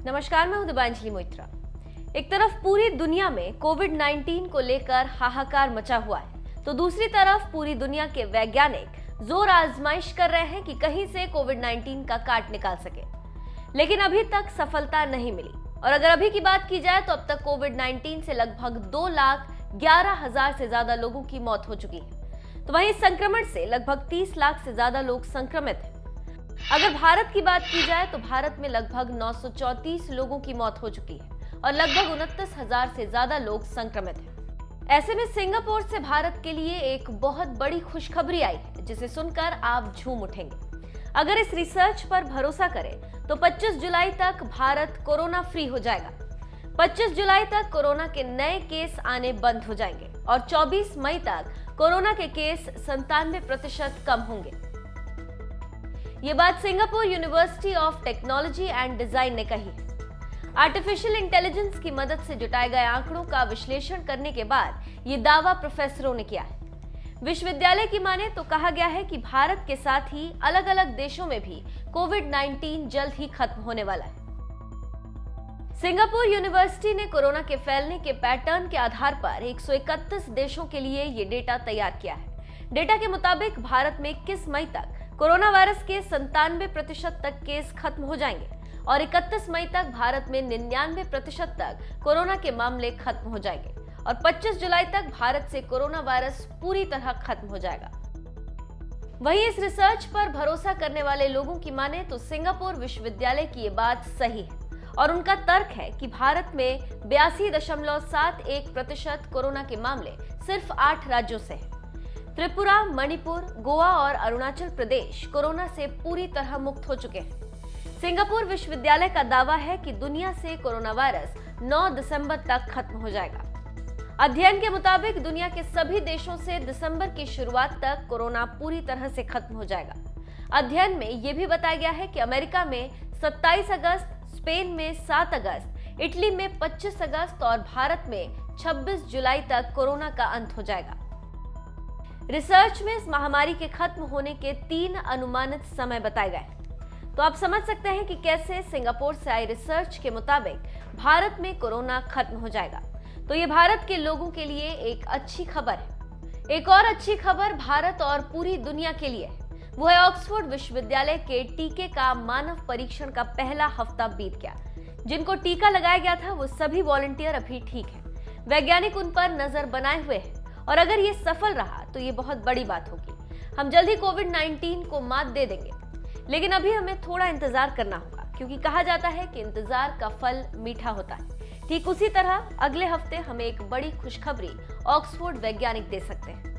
नमस्कार, मैं हूं दिबांजलि मोइत्रा। एक तरफ पूरी दुनिया में कोविड-19 को लेकर हाहाकार मचा हुआ है, तो दूसरी तरफ पूरी दुनिया के वैज्ञानिक जोर आजमाइश कर रहे हैं कि कहीं से कोविड-19 का काट निकाल सके, लेकिन अभी तक सफलता नहीं मिली। और अगर अभी की बात की जाए तो अब तक कोविड-19 से लगभग 2,11,000 से ज्यादा लोगों की मौत हो चुकी है। तो वहीं संक्रमण से लगभग 30 लाख से ज्यादा लोग संक्रमित हैं। अगर भारत की बात की जाए तो भारत में लगभग 934 लोगों की मौत हो चुकी है और लगभग 29,000 से ज्यादा लोग संक्रमित हैं। ऐसे में सिंगापुर से भारत के लिए एक बहुत बड़ी खुशखबरी आई है, जिसे सुनकर आप झूम उठेंगे। अगर इस रिसर्च पर भरोसा करें तो 25 जुलाई तक भारत कोरोना फ्री हो जाएगा। 25 जुलाई तक कोरोना के नए केस आने बंद हो जाएंगे और 24 मई तक कोरोना के केस 97% कम होंगे। ये बात Singapore university of technology and design ने कही है। आर्टिफिशियल इंटेलिजेंस की मदद से जुटाए गए आंकड़ों का विश्लेषण करने के बाद ये दावा प्रोफेसरों ने किया है। विश्वविद्यालय की माने तो कहा गया है कि भारत के साथ ही अलग अलग देशों में भी कोविड-19 जल्द ही खत्म होने वाला है। सिंगापुर यूनिवर्सिटी ने कोरोना के फैलने के पैटर्न के आधार पर 131 देशों के लिए ये डेटा तैयार किया है। डेटा के मुताबिक भारत में 21 मई तक कोरोना वायरस के 97% तक केस खत्म हो जाएंगे और 31 मई तक भारत में 99% तक कोरोना के मामले खत्म हो जाएंगे और 25 जुलाई तक भारत से कोरोना वायरस पूरी तरह खत्म हो जाएगा। वहीं इस रिसर्च पर भरोसा करने वाले लोगों की माने तो सिंगापुर विश्वविद्यालय की ये बात सही है और उनका तर्क है कि भारत में 82.71% कोरोना के मामले सिर्फ 8 राज्यों से हैं। त्रिपुरा, मणिपुर, गोवा और अरुणाचल प्रदेश कोरोना से पूरी तरह मुक्त हो चुके हैं। सिंगापुर विश्वविद्यालय का दावा है कि दुनिया से कोरोना वायरस 9 दिसंबर तक खत्म हो जाएगा। अध्ययन के मुताबिक दुनिया के सभी देशों से दिसंबर की शुरुआत तक कोरोना पूरी तरह से खत्म हो जाएगा। अध्ययन में यह भी बताया गया है कि अमेरिका में 27 अगस्त, स्पेन में 7 अगस्त, इटली में 25 अगस्त और भारत में 26 जुलाई तक कोरोना का अंत हो जाएगा। रिसर्च में इस महामारी के खत्म होने के 3 अनुमानित समय बताए गए। तो आप समझ सकते हैं कि कैसे सिंगापुर से आई रिसर्च के मुताबिक भारत में कोरोना खत्म हो जाएगा। तो ये भारत के लोगों के लिए एक अच्छी खबर है। एक और अच्छी खबर भारत और पूरी दुनिया के लिए है। वो है ऑक्सफोर्ड विश्वविद्यालय के टीके का मानव परीक्षण का पहला हफ्ता बीत गया। जिनको टीका लगाया गया था वो सभी वॉलंटियर अभी ठीक है। वैज्ञानिक उन पर नजर बनाए हुए हैं और अगर ये सफल रहा तो ये बहुत बड़ी बात होगी। हम जल्द ही कोविड-19 को मात दे देंगे, लेकिन अभी हमें थोड़ा इंतजार करना होगा, क्योंकि कहा जाता है कि इंतजार का फल मीठा होता है। ठीक उसी तरह अगले हफ्ते हमें एक बड़ी खुशखबरी ऑक्सफोर्ड वैज्ञानिक दे सकते हैं।